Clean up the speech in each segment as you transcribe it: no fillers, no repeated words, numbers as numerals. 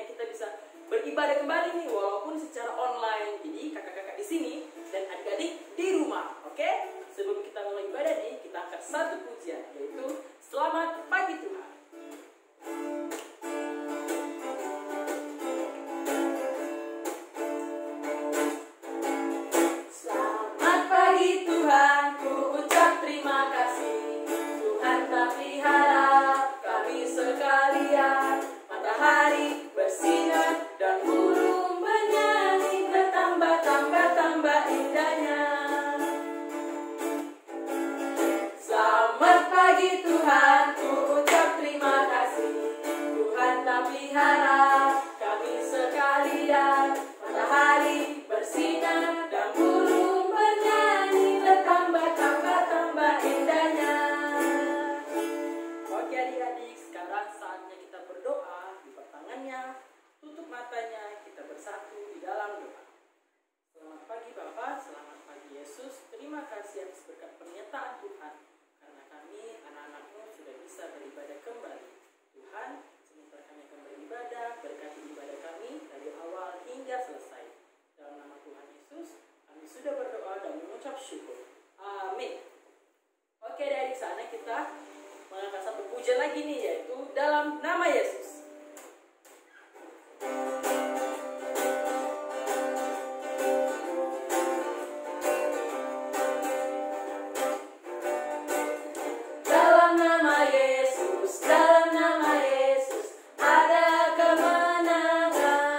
kita bisa beribadah kembali nih, walaupun secara online. Jadi kakak-kakak di sini dan adik-adik di rumah, oke? Sebelum kita mulai ibadah nih, kita angkat satu pujian, yaitu Selamat Pagi Tuhan. Selamat pagi Tuhan, ku ucap terima kasih. Tuhan tak pelihara kami sekalian. Matahari bersinar dan burung bernyanyi, bertambah indahnya. Selamat pagi Tuhan, ku ucap terima kasih. Tuhan tak pelihara kami sekalian. Matahari bersinar dan burung bernyanyi, bertambah indahnya. Oke adik-adik, sekarang saatnya kita berdoa. Lipat tangannya, tutup matanya, kita bersatu di dalam doa. Selamat pagi Bapa, selamat pagi Yesus. Terima kasih atas berkat penyertaan Tuhan, karena kami anak-anak-Mu sudah bisa beribadah kembali. Tuhan, sementara kami akan beribadah, berkati ibadah kami dari awal hingga selesai. Dalam nama Tuhan Yesus, kami sudah berdoa dan mengucap syukur. Amin. Oke adik-adik, saatnya kita mengangkat satu pujian lagi nih, yaitu Dalam Nama Yesus. Dalam nama Yesus, dalam nama Yesus ada kemenangan.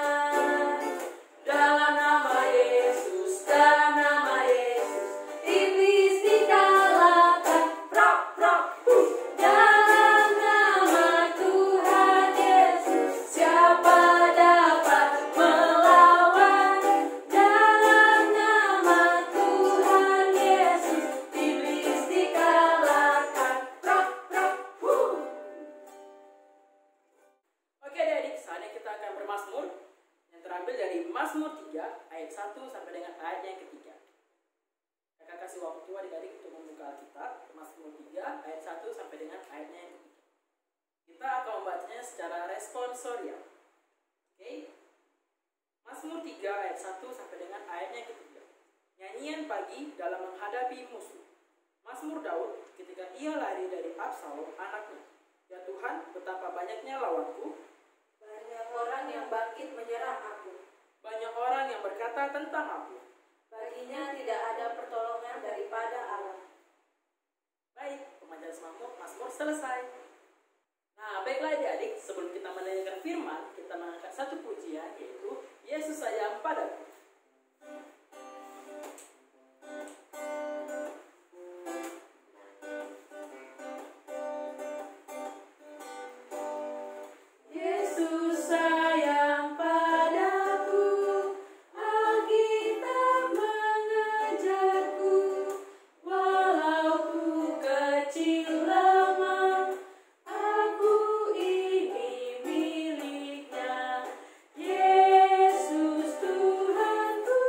Dalam nama Yesus, dalam nama Yesus iblis dikalahkan. Prok, prok, dalam nama Tuhan Yesus siapa dapat melawan? Dalam nama Tuhan Yesus iblis dikalahkan. Prok, prok, Oke adik-adik, saatnya kita akan bermazmur yang terambil dari Mazmur 3 ayat 1 sampai dengan ayat yang ketiga. Kakak kasih waktu adik-adik untuk membuka Alkitab, Mazmur 3 ayat 1 sampai dengan ayatnya yang ketiga. Kita akan membacanya secara responsorial. Oke? Mazmur 3 ayat 1 sampai dengan ayatnya yang ketiga. Nyanyian pagi dalam menghadapi musuh. Mazmur Daud ketika ia lari dari Absalom anaknya. Ya Tuhan, betapa banyaknya lawanku. Banyak orang yang bangkit menyerang aku. Banyak orang yang berkata tentang aku. Baginya tidak ada pertolongan daripada Allah. Baik, pembacaan Mazmur selesai. Nah, baiklah adik-adik, sebelum kita mendengarkan firman, kita mengangkat satu pujian, yaitu Yesus sayang padaku. Yesus sayang padaku, Alkitab mengajarku, walau ku kecil lemah, aku ini miliknya. Yesus Tuhanku,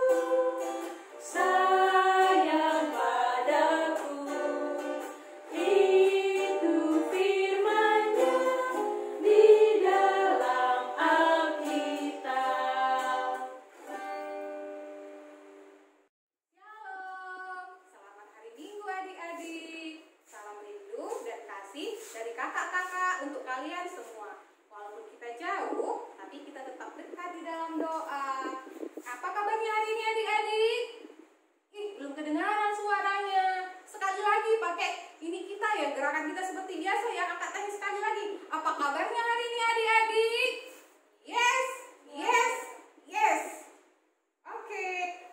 sayang padaku. Itu firman-Nya di dalam Alkitab. Shalom, selamat hari Minggu adik-adik. Salam rindu dan kasih dari kakak-kakak untuk kalian semua. Walaupun kita jauh, tapi kita tetap dekat di dalam doa. Apa kabarnya hari ini adik-adik? Ih, belum kedengaran suaranya. Sekali lagi pakai ini kita ya, gerakan kita seperti biasa ya. Angkat tangan sekali lagi. Apa kabarnya hari ini adik-adik? Yes, yes, yes. Oke,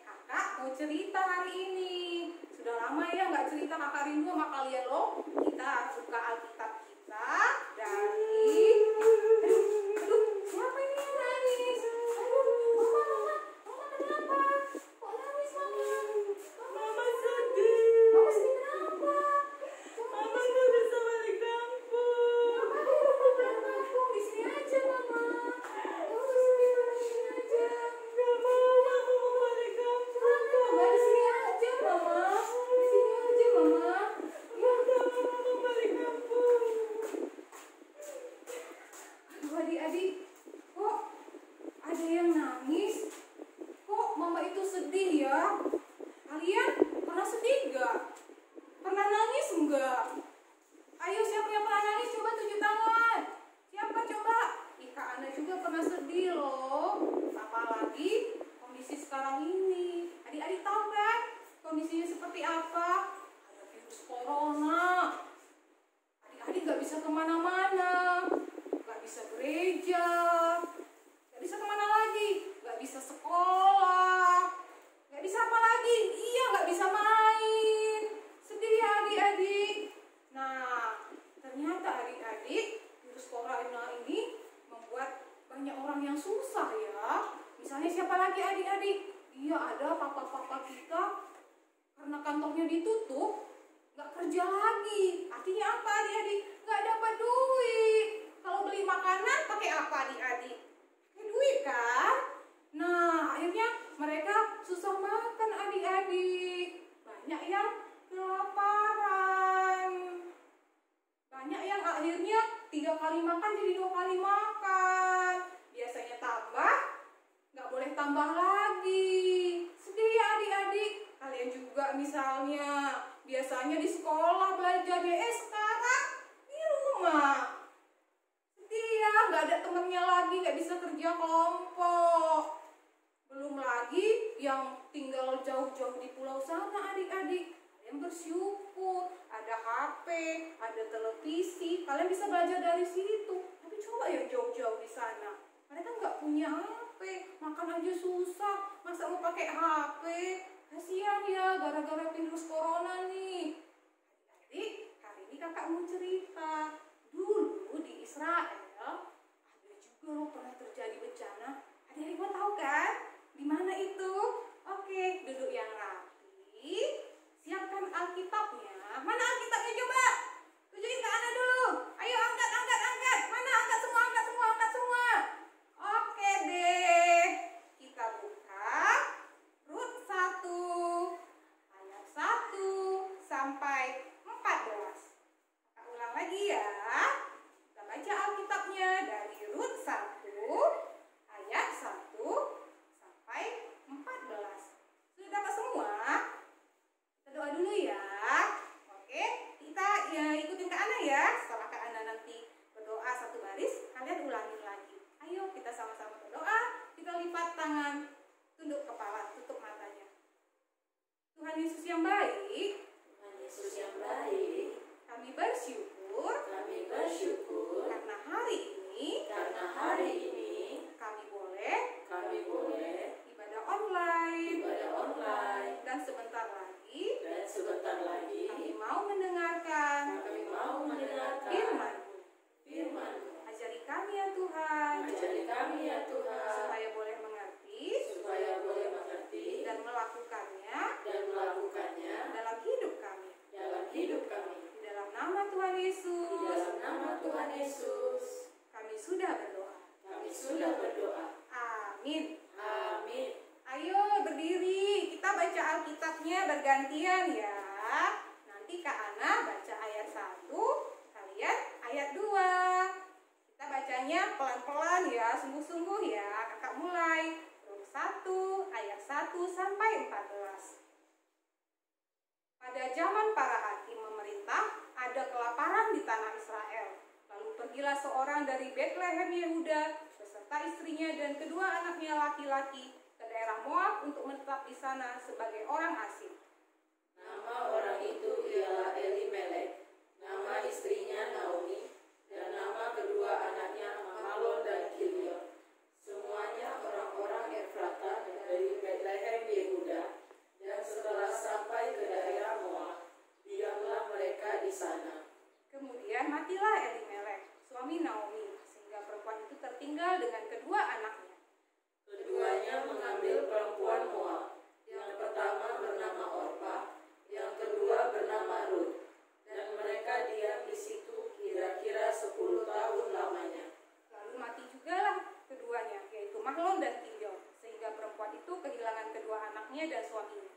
kakak mau cerita hari ini. Sudah lama ya nggak cerita, kakak rindu sama kalian loh. Kita buka Alkitab kita dari siapa ini yang nangis? Mama kenapa? Kok nangis mama? Mama sedih. Mama sedih kenapa? Mama nggak bisa balik kampung. Mama udah pulang kampung, di sini aja mama. Mama di sini aja. Nggak mau, aku mau balik kampung. Mama di sini aja mama. Di sini aja mama. Ya, Mama mau balik kampung. aduh adik-adik, kok siapa lagi adik-adik? Iya, ada papa-papa kita karena kantongnya ditutup, nggak kerja lagi. Artinya apa adik-adik? Nggak dapat duit. Kalau beli makanan pakai apa adik-adik? Pakai duit kan? Nah, akhirnya mereka susah makan adik-adik. Banyak yang kelaparan. Banyak yang akhirnya 3 kali makan jadi 2 kali makan. Biasanya tambah, nggak boleh tambah lagi. Sedih ya adik-adik. Kalian juga misalnya biasanya di sekolah belajar sekarang di rumah. Sedih ya, nggak ada temennya lagi, nggak bisa kerja kelompok. Belum lagi yang tinggal jauh-jauh di pulau sana adik-adik. Kalian bersyukur, ada HP, ada televisi, kalian bisa belajar dari situ. Tapi coba ya jauh-jauh di sana. Mereka nggak punya HP, makan aja susah, masa mau pakai HP? Kasihan ya, gara-gara virus corona nih. Adik-adik, hari ini kakak mau cerita. Dulu di Israel, ada juga loh pernah terjadi bencana. Adik-adik mau tahu kan? Di mana itu? Oke, duduk yang rapi. Siapkan Alkitabnya. Mana Alkitabnya coba? Tunjukin ke Ana dulu. Ayo angkat. Mana angkat semua. Oke deh. Kita buka Rut 1 ayat 1 sampai 14. Kita ulang lagi ya. Kita baca Alkitabnya dari Rut 1 ayat 1 sampai 14. Sudah dapat semua? Kita doa dulu ya. Oke, kita ya ikutin Kak Ana ya. Setelah Kak Ana nanti berdoa satu baris, kalian ulangin lagi. Ayo kita sama-sama berdoa. Kita lipat tangan, tunduk kepala, tutup matanya. Tuhan Yesus yang baik, kami bersyukur karena hari ini kami boleh ibadah online dan sebentar lagi kami mau mendengarkan firman-Mu. Ajari kami ya Tuhan, supaya boleh mengerti dan melakukannya dalam hidup kami. Di dalam nama Tuhan Yesus, kami sudah berdoa. Amin. Ayo berdiri, kita baca Alkitabnya bergantian ya. Nanti Kak Ana baca ayat 1, kalian ayat 2. Kita bacanya pelan-pelan ya, sungguh-sungguh ya. Kakak mulai. Rut 1 ayat 1 sampai 14. Pada zaman para hakim memerintah, ada kelaparan di tanah Israel. Lalu pergilah seorang dari Betlehem Yehuda beserta istrinya dan kedua anaknya laki-laki ke daerah Moab untuk menetap di sana sebagai orang asing. Nama orang itu ialah Elimelek, nama istrinya Naomi, dan nama kedua anaknya Mahlon dan Kilion. Semuanya orang-orang Efrata dari Betlehem Yehuda, dan setelah sampai ke daerah Moab, diamlah mereka di sana. Kemudian matilah Elimelek, suami Naomi, sehingga perempuan itu tertinggal dengan kedua anaknya. Keduanya mengambil perempuan Moab, yang pertama bernama Orpa, yang kedua bernama Rut, dan mereka diam di situ kira-kira 10 tahun lamanya. Lalu mati jugalah keduanya, yaitu Mahlon dan Kilion, sehingga perempuan itu kehilangan kedua anaknya dan suaminya.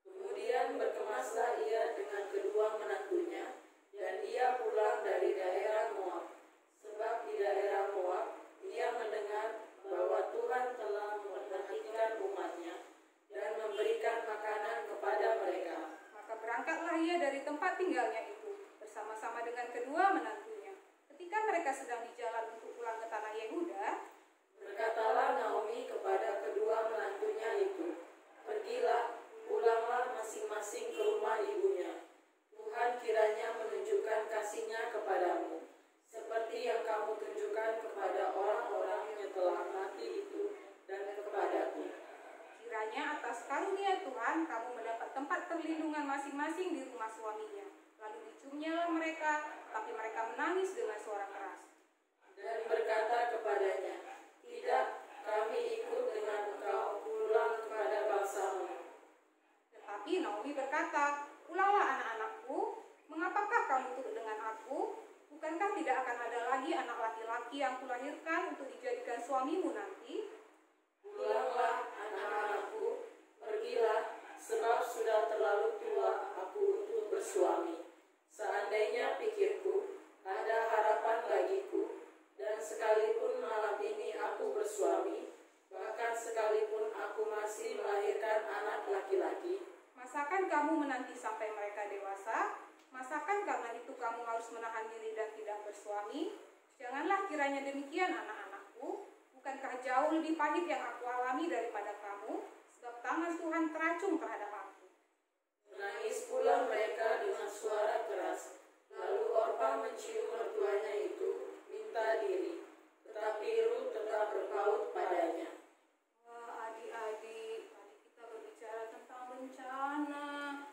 Kemudian berkemaslah ia dengan kedua menantunya, dan ia pulang dari daerah Moab. Sebab di daerah Moab, ia mendengar bahwa Tuhan telah memperhatikan umatnya dan memberikan makanan kepada mereka. Maka berangkatlah ia dari tempat tinggalnya itu, bersama-sama dengan kedua menantunya. Ketika mereka sedang di jalan untuk pulang ke tanah Yehuda, Berkatalah Naomi kepada kedua menantunya itu, "Pergilah, pulanglah masing-masing ke rumah ibunya. Tuhan kiranya menunjukkan kasih-Nya kepadamu, seperti yang kamu tunjukkan kepada orang-orang yang telah mati itu dan kepadaku. kiranya atas karunia Tuhan kamu mendapat tempat perlindungan masing-masing di rumah suaminya." Lalu diciumnyalah mereka, tapi mereka menangis dengan suara keras. Dan berkata kepadanya, "Tidak, kami ikut dengan engkau lagi anak laki-laki yang kulahirkan untuk dijadikan suamimu nanti. Pulanglah anak-anakku, pergilah, sebab sudah terlalu tua aku untuk bersuami. Seandainya pikirku, ada harapan bagiku, dan sekalipun malam ini aku bersuami, bahkan sekalipun aku masih melahirkan anak laki-laki, Masakan kamu menanti sampai mereka dewasa? Masakan karena itu kamu harus menahan diri dan tidak bersuami? Janganlah kiranya demikian, anak-anakku. Bukankah jauh lebih pahit yang aku alami daripada kamu? Sebab tangan Tuhan teracung terhadap aku. menangis pula mereka dengan suara keras. Lalu Orpa mencium mertuanya itu, minta diri, tetapi Rut tetap berpaut padanya. Wah, adik-adik, tadi kita berbicara tentang bencana.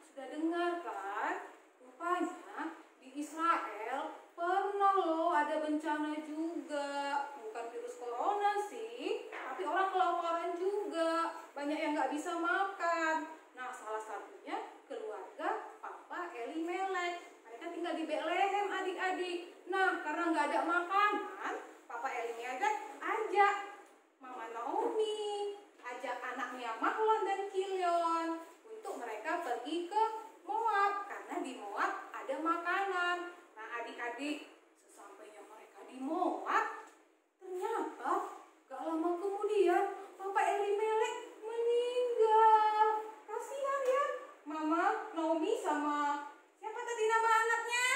Sudah dengar kan? Rupanya di Israel pernah loh ada bencana juga. Bukan virus corona sih, tapi orang kelaparan juga. Banyak yang nggak bisa makan. Nah, salah satunya keluarga Papa Elimelek. Mereka tinggal di Betlehem, adik-adik. Nah, karena nggak ada makanan, Papa Elimelek ajak Mama Naomi, ajak anaknya Mahlon dan Kilion untuk mereka pergi ke Moab karena di Moab ada makanan. Nah, adik-adik, sesampainya mereka di Moab, ternyata gak lama kemudian Papa Elimelek meninggal. Kasihan ya, Mama Naomi sama siapa tadi nama anaknya?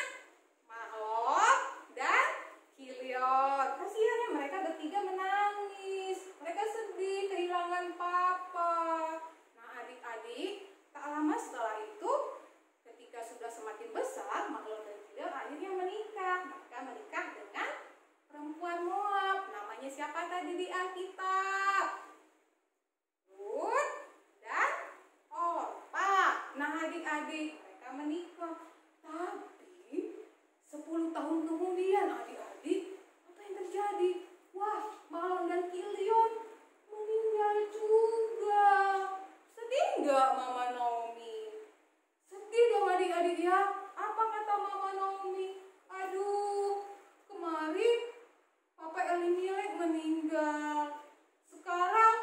Mahlon dan Kilion. Kasihan ya, mereka bertiga menangis. Mereka sedih kehilangan papa. Nah, adik-adik, tak lama setelah itu, ketika sudah semakin besar, Mahlon dan Kilion akhirnya menikah. Mereka menikah dengan perempuan Moab. Namanya siapa tadi di Alkitab? Rut dan Orpa. Nah, adik-adik, mereka menikah. Tapi 10 tahun kemudian, adik-adik, apa yang terjadi? Wah, Mahlon dan Kilion meninggal juga. Sedih nggak Mama Naomi? Sedih dong adik-adik ya. Apa kata Mama Naomi? Aduh, kemarin Papa Elimelek meninggal. Sekarang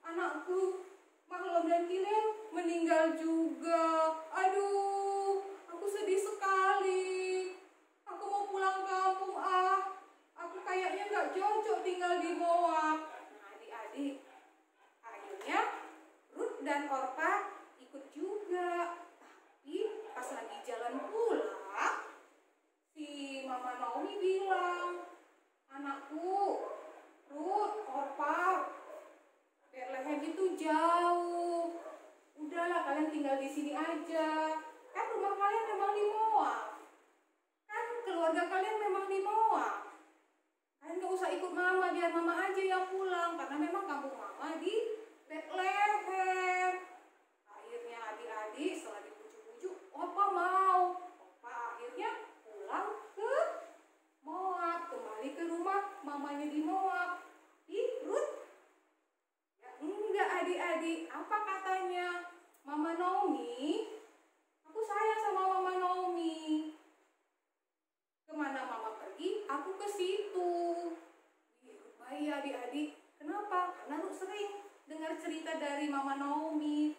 anakku Mahlon dan Kilion meninggal juga. Aduh, aku sedih sekali. Aku mau pulang kampung ah. Aku kayaknya nggak cocok tinggal di Moab. Nah, adik-adik, akhirnya Rut dan Orpa ikut juga. Tapi pas lagi jalan pulang, si Mama Naomi bilang, anakku, Rut, Orpa, Betlehem itu jauh. Udahlah, kalian tinggal di sini aja. Kan rumah kalian memang di Moab. Kan keluarga kalian memang di Moab. Kalian gak usah ikut mama, biar mama aja yang pulang. Karena memang kampung mama di Betlehem. Akhirnya adik-adik setelah dibujuk-bujuk, Opa mau. Opa akhirnya pulang ke Moab. Kembali ke rumah mamanya di Moab. Di Rut? Ya enggak adik-adik. Apa katanya? Mama Naomi, aku sayang sama Mama Naomi. Kemana mama pergi, aku ke situ. Baik adik-adik. Kenapa? Karena Rut sering dengar cerita dari Mama Naomi.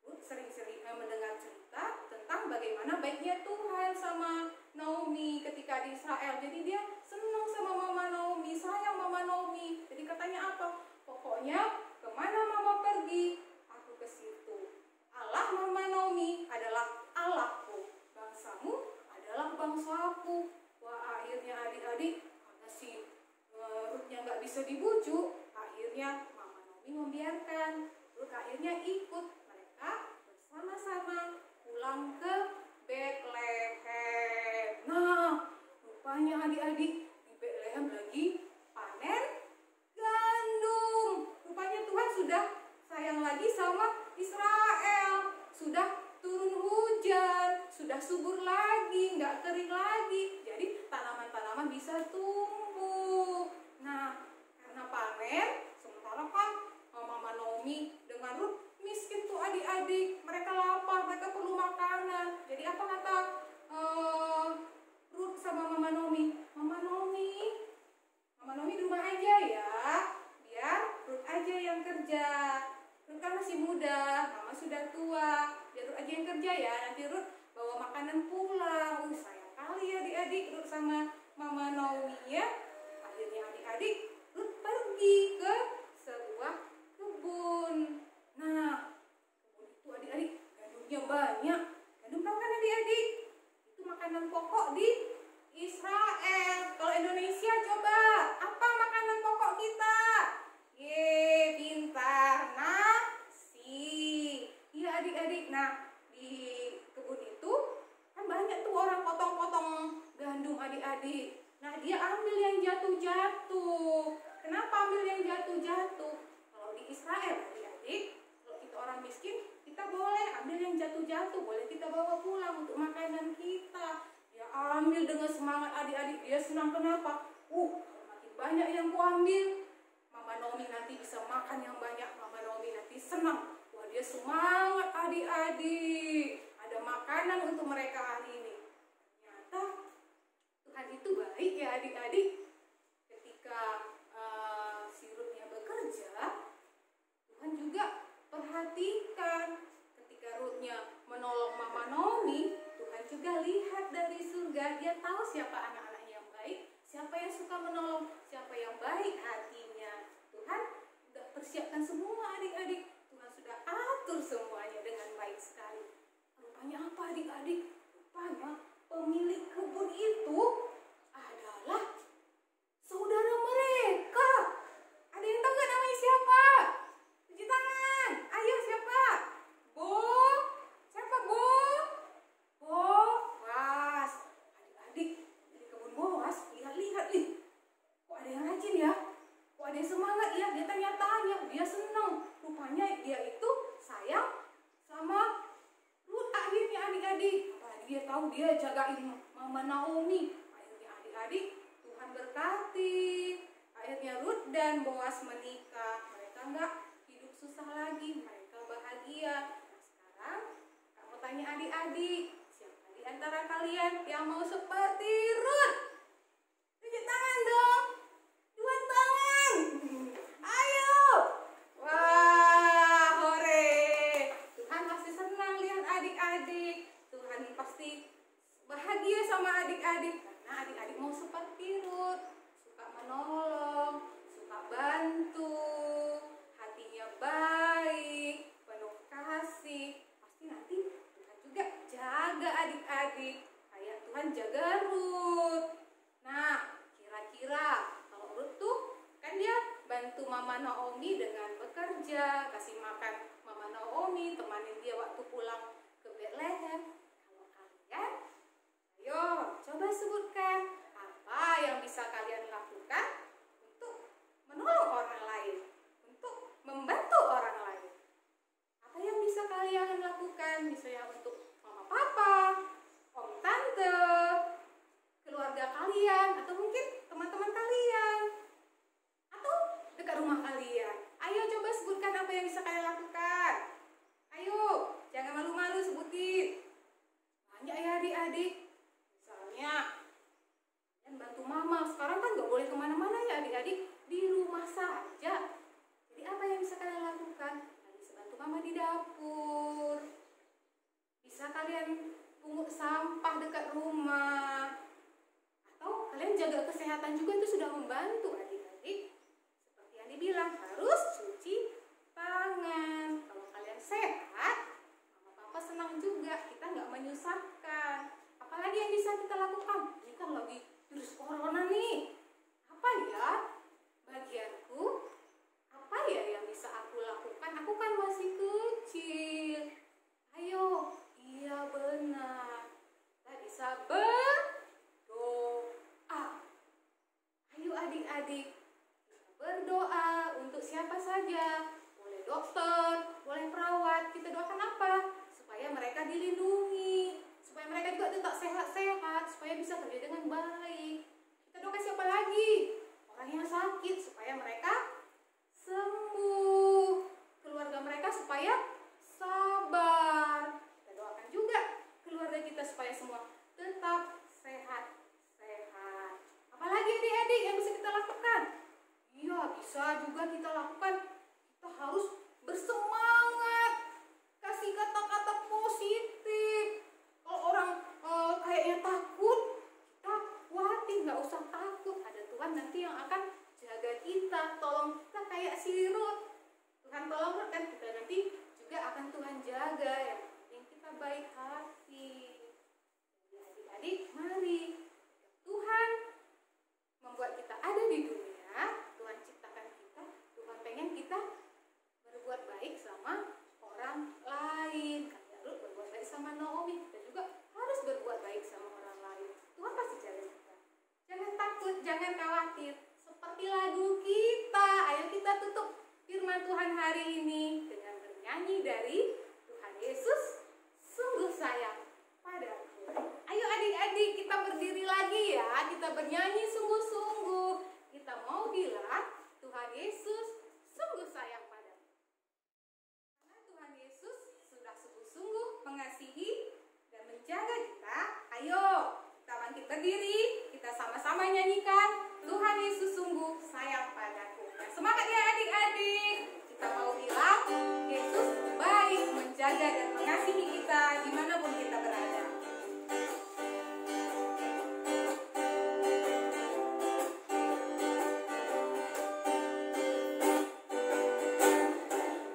Rut sering-sering mendengar cerita tentang bagaimana baiknya Tuhan sama Naomi ketika di Israel. Jadi dia senang sama Mama Naomi, sayang Mama Naomi. Jadi katanya apa? Pokoknya kemana mama pergi, aku ke situ. Allah Mama Naomi adalah Allahku, bangsamu adalah bangsaku. Wah, akhirnya adik-adik, karena si Rutnya nggak bisa dibujuk, akhirnya Mama Naomi membiarkan Rut akhirnya ikut mereka bersama-sama pulang ke Betlehem. Nah, rupanya adik-adik di Betlehem lagi panen gandum. Rupanya Tuhan sudah sayang lagi sama Israel. Sudah turun hujan, sudah subur lagi, nggak kering lagi. Jadi tanaman-tanaman bisa tumbuh. Nah, karena panen, sementara kan Mama Naomi dengan Rut miskin tuh adik-adik. Mereka lapar, mereka perlu makanan. Jadi apa kata Rut sama Mama Naomi? Mama Naomi, ya, nanti Ruth bawa makanan pulang. Sayang kali ya adik-adik Ruth sama Mama Naomi ya. Akhirnya adik-adik Ruth pergi ke sebuah kebun. Nah, kebun itu adik-adik gandumnya banyak. Gandum tahu kan adik-adik? Itu makanan pokok di Israel. Kalau Indonesia coba, apa makanan pokok kita? Pintar. Nasi. Iya adik-adik. Nah, di kebun itu kan banyak tuh orang potong-potong gandum adik-adik. Nah, dia ambil yang jatuh-jatuh. Kenapa ambil yang jatuh-jatuh? Kalau di Israel adik-adik, kalau kita orang miskin, kita boleh ambil yang jatuh-jatuh, boleh kita bawa pulang untuk makanan kita. Dia ambil dengan semangat adik-adik, dia senang kenapa? Makin banyak yang ku ambil, Mama Naomi nanti bisa makan yang banyak, Mama Naomi nanti senang. Wah, dia semangat adik-adik, ada makanan untuk mereka hari ini. Ternyata Tuhan itu baik ya adik-adik. Ketika si Ruth-nya bekerja, Tuhan juga perhatikan. Ketika Ruth-nya menolong Mama Naomi, Tuhan juga lihat dari surga. Dia tahu siapa anak-anaknya yang baik, siapa yang suka menolong, siapa yang baik hatinya. Tuhan sudah persiapkan semua adik-adik. Tuhan sudah atur semuanya dengan baik sekali. Rupanya apa adik-adik? Rupanya pemilik kebun itu adalah saudara mereka. Ada yang tahu nggak namanya siapa? Cuci tangan. Ayo siapa? Siapa Boas. Adik-adik di kebun Boas, lihat-lihat nih. Kok ada yang rajin ya? Kok ada yang semangat ya? Dia tanya-tanya, dia senang. Rupanya dia itu sayang sama Ruth akhirnya adik-adik. Apalagi dia tahu dia jagain Mama Naomi. Akhirnya adik-adik Tuhan berkati. Akhirnya Ruth dan Boas menikah. Mereka nggak hidup susah lagi, mereka bahagia. Nah, sekarang kamu tanya adik-adik, siapa di antara kalian yang mau seperti Ruth? Tunjuk tangan dong. Dua tangan. Ayo. Wah, hore. Tuhan pasti senang lihat adik-adik. Tuhan pasti bahagia sama adik-adik karena adik-adik mau seperti Ruth, suka menolong, suka bantu, hatinya baik, penuh kasih. Pasti nanti Tuhan juga jaga adik-adik kayak Tuhan jaga Ruth. Nah, kira-kira kalau Ruth tuh kan dia bantu Mama Naomi dengan bekerja, kasih makan Mama Naomi, temanin dia waktu pulang ke Bethlehem. Kalau kalian, ayo coba sebutkan apa yang bisa kalian lakukan untuk menolong orang lain, untuk membantu orang lain. Apa yang bisa kalian lakukan? Misalnya untuk mama papa, om tante, keluarga kalian, atau mungkin teman-teman kalian, atau dekat rumah kalian. Ayo coba sebutkan apa yang bisa kalian lakukan. Ayo, jangan malu-malu sebutin. Banyak ya adik-adik. Misalnya, kalian bantu mama. Sekarang kan gak boleh kemana-mana ya adik-adik. Di rumah saja. Jadi apa yang bisa kalian lakukan? Kalian bisa bantu mama di dapur. Bisa kalian pungut sampah dekat rumah. Atau kalian jaga kesehatan juga, itu sudah membantu adik-adik. Seperti yang dibilang, harus cuci tangan. Kalau kalian sehat, mama papa senang juga, kita nggak menyusahkan. Apalagi yang bisa kita lakukan? Ini kan lagi virus corona nih. Apa ya bagianku? Apa ya yang bisa aku lakukan? Aku kan masih kecil. Ayo, iya benar. Kita bisa berdoa. Ayo adik-adik, kita berdoa untuk siapa saja. Boleh dokter, boleh perawat. Kita doakan apa? Supaya mereka dilindungi, supaya mereka juga tetap sehat-sehat, supaya bisa kerja dengan baik. Kita doakan siapa lagi? Orang yang sakit, supaya mereka sembuh. Keluarga mereka supaya sabar. Kita doakan juga keluarga kita supaya semua tetap sehat-sehat. Apalagi adik-adik yang bisa kita lakukan? Iya, bisa juga kita lakukan. Kita harus bersemangat, kasih kata-kata positif, nanti yang akan jaga kita, tolong kita kayak si Ruth. Tuhan tolong Ruth kan, kita nanti juga akan Tuhan jaga, yang kita baik hati. Jadi adik-adik, mari Tuhan membuat kita ada di dunia, Tuhan ciptakan kita, Tuhan pengen kita berbuat baik sama orang lain. Kayak Ruth berbuat baik sama Naomi, kita juga harus berbuat baik sama orang lain. Tuhan pasti jaga kita. Jangan takut, jangan khawatir. Seperti lagu kita, ayo kita tutup firman Tuhan hari ini dengan bernyanyi dari Tuhan Yesus sungguh sayang padaku. Ayo adik-adik, kita berdiri lagi ya, kita bernyanyi sungguh-sungguh. Kita mau bilang Tuhan Yesus sungguh sayang padaku. Karena Tuhan Yesus sudah sungguh-sungguh mengasihi dan menjaga kita. Ayo kita bangkit berdiri, kita sama-sama nyanyikan Tuhan Yesus sungguh sayang padaku. Dan semangat ya adik-adik. Kita mau bilang Yesus baik, menjaga dan mengasihi kita dimanapun kita berada.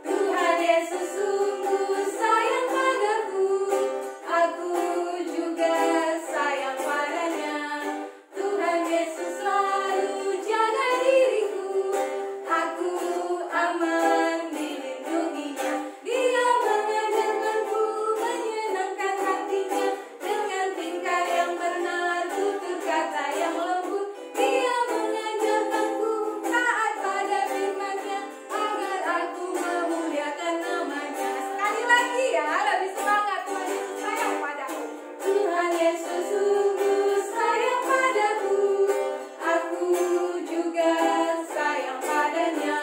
Tuhan Yesus sungguh sayang padaku, aku juga sayang padanya. Tuhan Yesus selalu jaga diriku, aku aman dilindunginya. Dia mengajarkanku menyenangkan hatinya, dengan tingkah yang benar, tutur kata yang lembut. Dia mengajarkanku taat pada firman-Nya, agar aku memuliakan namanya. Sekali lagi ya, lebih semangat. Tuhan Yesus sayang padaku. Tuhan Yesus sungguh sayang padaku, aku juga sayang padanya.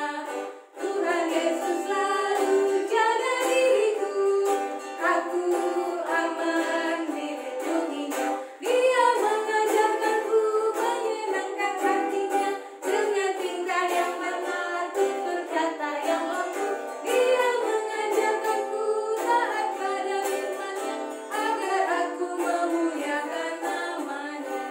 Tuhan Yesus selalu jaga diriku, aku aman dilindunginya. Dia mengajarkanku menyenangkan hatinya, dengan tingkah yang benar, tutur kata yang lembut. Dia mengajarkanku taat pada firman-Nya, agar aku memuliakan namanya.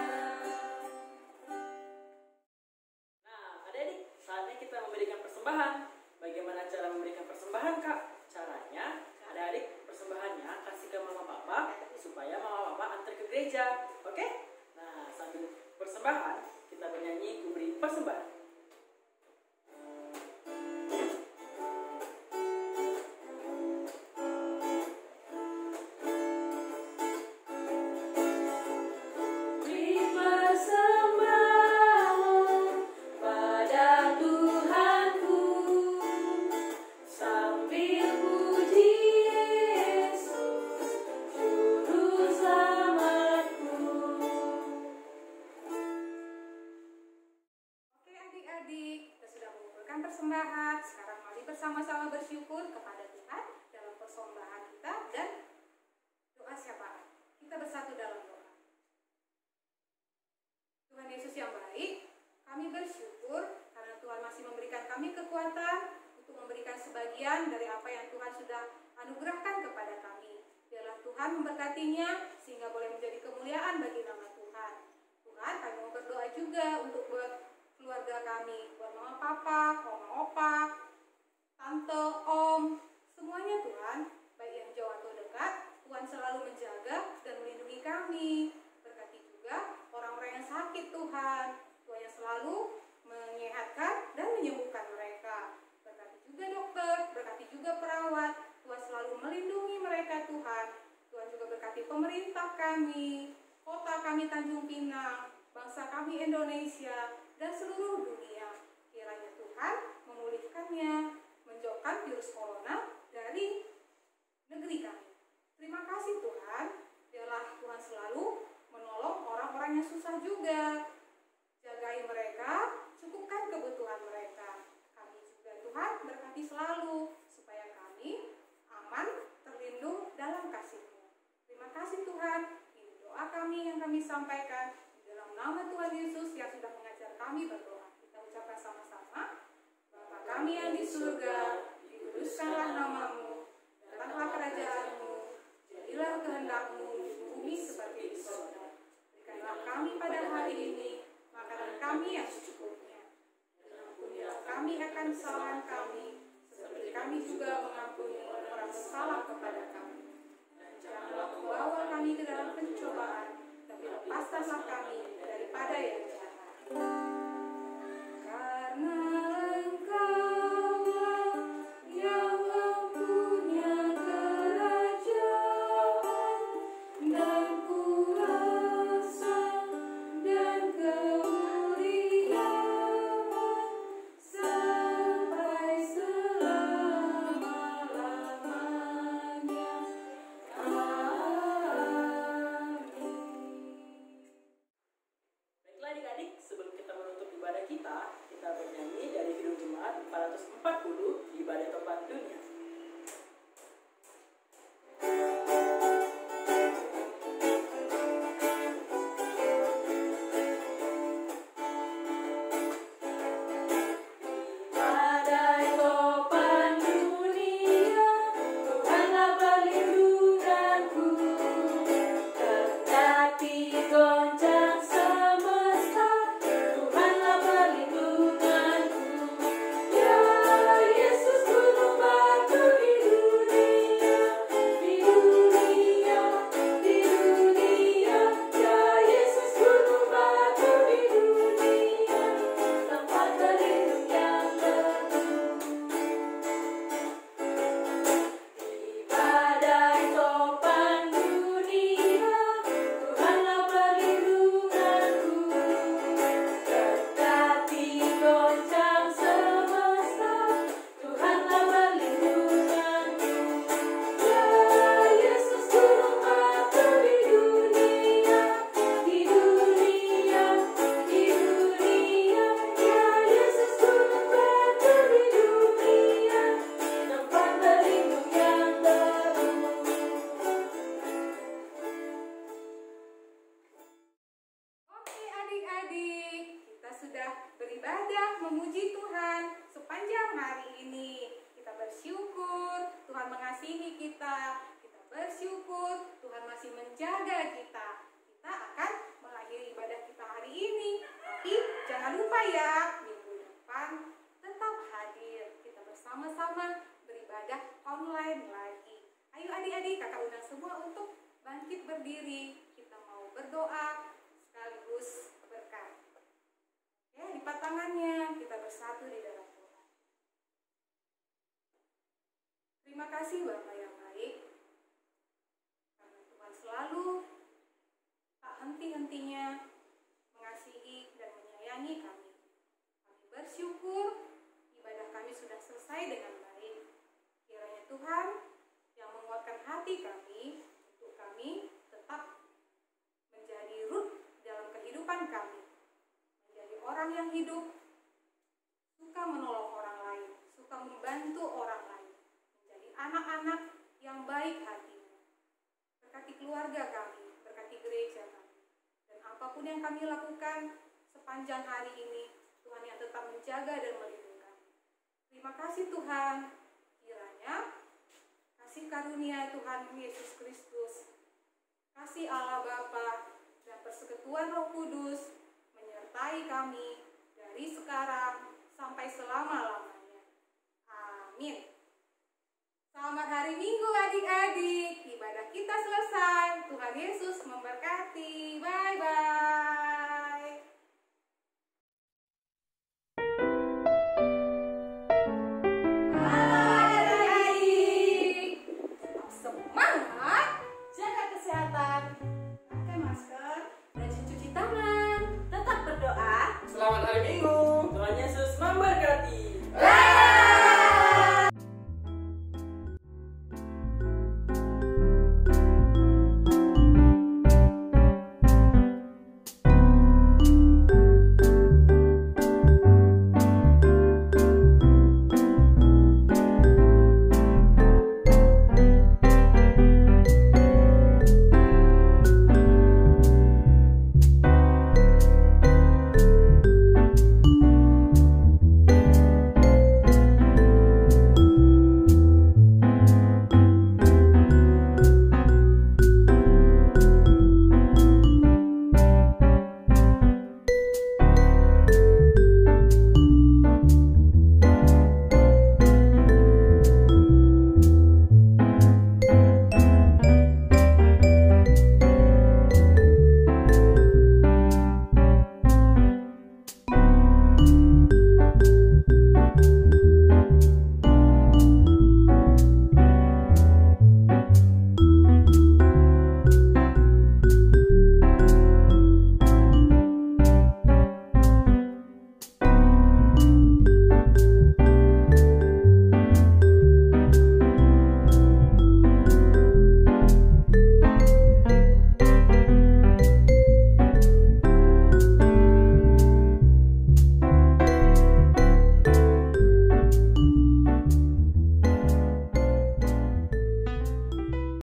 Nah, adik-adik, saatnya kita memberikan persembahan. Bagaimana cara memberikan persembahan, Kak? Caranya, adik-adik persembahannya kasih ke mama papa supaya mama papa antar ke gereja. Oke? Nah, sambil persembahan, kita bernyanyi Ku Beri Persembahan. Beri persembahan pada Tuhanku, sambil puji Yesus, Juru Selamatku. Oke adik-adik, kita sudah mengumpulkan persembahan. Sekarang mari bersama-sama bersyukur kepada Tuhan dalam persembahan kita dan doa syafaat. Kita bersatu dalam doa. Tuhan Yesus yang baik, kami bersyukur karena Tuhan masih memberikan kami kekuatan untuk memberikan sebagian dari apa yang Tuhan sudah anugerahkan kepada kami. Biarlah Tuhan memberkatinya sehingga boleh menjadi kemuliaan bagi nama Tuhan. Tuhan, kami mau berdoa juga untuk buat keluarga kami, buat mama papa, oma opa, tante, om, semuanya Tuhan, baik yang jauh atau dekat, Tuhan selalu menjaga dan melindungi kami. Berkati juga orang-orang yang sakit Tuhan, Tuhan yang selalu menyehatkan dan menyembuhkan mereka. Berkati juga dokter, berkati juga perawat, Tuhan selalu melindungi mereka Tuhan. Tuhan juga berkati pemerintah kami, kota kami Tanjung Pinang, bangsa kami Indonesia, dan seluruh dunia. Kiranya Tuhan memulihkannya, menjauhkan virus corona dari negeri kami. Terima kasih Tuhan, biarlah Tuhan selalu menolong orang-orang yang susah juga. Jagai mereka, cukupkan kebutuhan mereka. Kami juga Tuhan berkati selalu, supaya kami aman, terlindung dalam kasih-Mu. Terima kasih Tuhan, ini doa kami yang kami sampaikan. Di dalam nama Tuhan Yesus yang sudah mengajar kami berdoa. Kita ucapkan sama-sama. Bapa kami yang di surga, dikuduskanlah nama-Mu, datanglah kerajaan-Mu, jadilah kehendak-Mu di bumi seperti di surga. Berikanlah kami pada hari ini makanan kami yang secukupnya. kesalahan kami, seperti kami juga mengampuni orang bersalah kepada kami. Dan janganlah membawa kami ke dalam pencobaan, tapi lepaskanlah kami daripada yang jahat. Karena Engkaulah yang mempunyai kerajaan dan kuasa dan kemuliaan sampai selama-lamanya. Amin. Baiklah adik-adik, sebelum kita menutup ibadah kita bernyanyi dari Kidung Jemaat 440 di Ibadah Topan Dunia. Badai topan dunia, Tuhanlah perlindunganku. Kendati goncang semesta, Tuhanlah perlindunganku. Ya Yesus gunung batu di dunia, di dunia, di dunia. Ya Yesus gunung batu di dunia, tempat berlindung yang teguh. Di badai topan dunia, Tuhanlah perlindunganku. Kendati goncang semesta, Tuhanlah perlindunganku. Ya Yesus gunung batu di dunia, di dunia, di dunia. Ya Yesus gunung batu di dunia, tempat berlindung yang teguh. Oke adik-adik, kita sudah beribadah memuji Tuhan sepanjang hari ini. Kita bersyukur Tuhan mengasihi kita. Kita bersyukur Tuhan masih menjaga kita. Kita akan mengakhiri ibadah kita hari ini. Tapi jangan lupa ya, minggu depan tetap hadir. Kita bersama-sama beribadah online lagi. Ayo adik-adik, kakak undang semua untuk bangkit berdiri. Kita mau berdoa sekaligus berkat. Oke, lipat tangannya, kita bersatu di dalam doa. Terima kasih Bapa yang baik, karena Tuhan selalu tak henti-hentinya mengasihi dan menyayangi kami. Kami bersyukur ibadah kami sudah selesai dengan baik. Kiranya Tuhan yang menguatkan hati kami untuk kami tetap menjadi root dalam kehidupan kami, menjadi orang yang hidup, suka menolong orang lain, suka membantu orang lain, menjadi anak-anak yang baik hatinya. Berkati keluarga kami, berkati gereja kami, dan apapun yang kami lakukan sepanjang hari ini, Tuhan yang tetap menjaga dan melindungi kami. Terima kasih Tuhan, kiranya kasih karunia Tuhan Yesus Kristus, kasih Allah Bapa, dan persekutuan Roh Kudus menyertai kami dari sekarang sampai selama-lamanya. Amin. Selamat hari Minggu adik-adik. Ibadah kita selesai. Tuhan Yesus memberkati. Bye-bye.